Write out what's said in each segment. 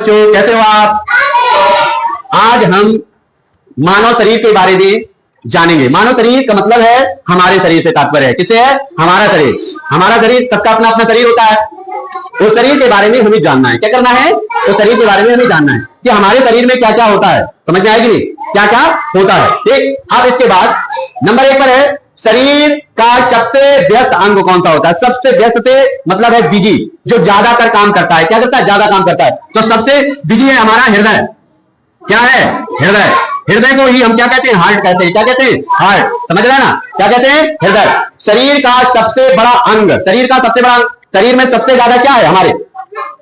बच्चों कैसे हो आप। आज हम मानव शरीर के बारे में जानेंगे। मानव शरीर का मतलब है हमारे शरीर से तात्पर्य है। किससे है? हमारा शरीर। हमारा शरीर, सबका अपना अपना शरीर होता है। उस शरीर के बारे में हमें जानना है। क्या करना है? उस शरीर के बारे में हमें जानना है कि हमारे शरीर में क्या क्या होता है। समझ में आएगी नहीं? क्या क्या होता है। ठीक। अब इसके बाद नंबर 1 पर है शरीर का सबसे व्यस्त अंग कौन सा होता है। सबसे व्यस्त से मतलब है बिजी, जो ज्यादातर काम करता है। क्या करता है? ज्यादा काम करता है। तो सबसे बिजी है हमारा हृदय। क्या है? हृदय। हृदय को ही हम क्या कहते हैं? हार्ट कहते हैं। क्या कहते हैं? हार्ट। समझ रहे हैं ना? क्या कहते हैं? हृदय। शरीर का सबसे बड़ा अंग, शरीर का सबसे बड़ा, शरीर में सबसे ज्यादा क्या है हमारे?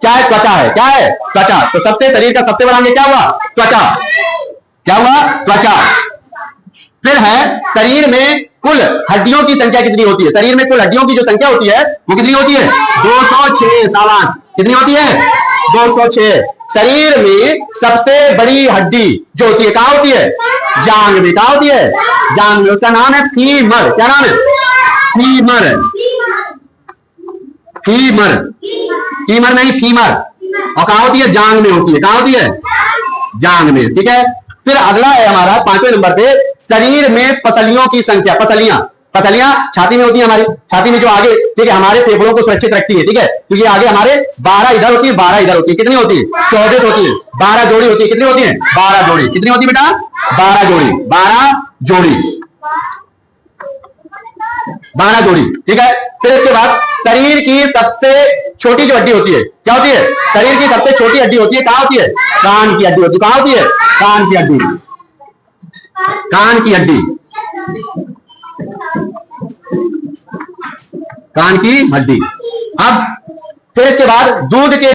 क्या है? त्वचा है। क्या है? त्वचा। तो सबसे शरीर का सबसे बड़ा अंग क्या हुआ? त्वचा। क्या हुआ? त्वचा। फिर है शरीर में कुल हड्डियों की संख्या कितनी होती है। शरीर में कुल हड्डियों की जो संख्या होती है वो कितनी होती है? 206 सालान। कितनी होती है? 206। शरीर में सबसे बड़ी हड्डी जो होती है कहां होती है? जांग में। कहां होती है? जांग में। उसका नाम है फीमर। क्या नाम है? फीमर। फीमर। फीमर नहीं, फीमर। और कहां होती है? जांग में होती है। कहां होती है? जांग में। ठीक है। फिर अगला है हमारा 5वें नंबर पे शरीर में पसलियों की संख्या। पसलियां, पसलियां छाती में होती है हमारी। छाती में जो आगे, ठीक है, हमारे फेफड़ों को सुरक्षित रखती है। ठीक है, क्योंकि आगे हमारे 12 इधर होती है, 12 इधर होती है। कितनी होती है? 14 होती है। 12 जोड़ी होती है। कितनी होती है? 12 जोड़ी। कितनी होती है बेटा? 12 जोड़ी। 12 जोड़ी। 12 जोड़ी। ठीक है। फिर इसके बाद शरीर की सबसे छोटी जो हड्डी होती है क्या होती है? शरीर की सबसे छोटी हड्डी होती है कहां होती है? कान की हड्डी होती है। कहां होती है? कान की हड्डी। कान की हड्डी। कान की हड्डी। अब फिर इसके बाद दूध के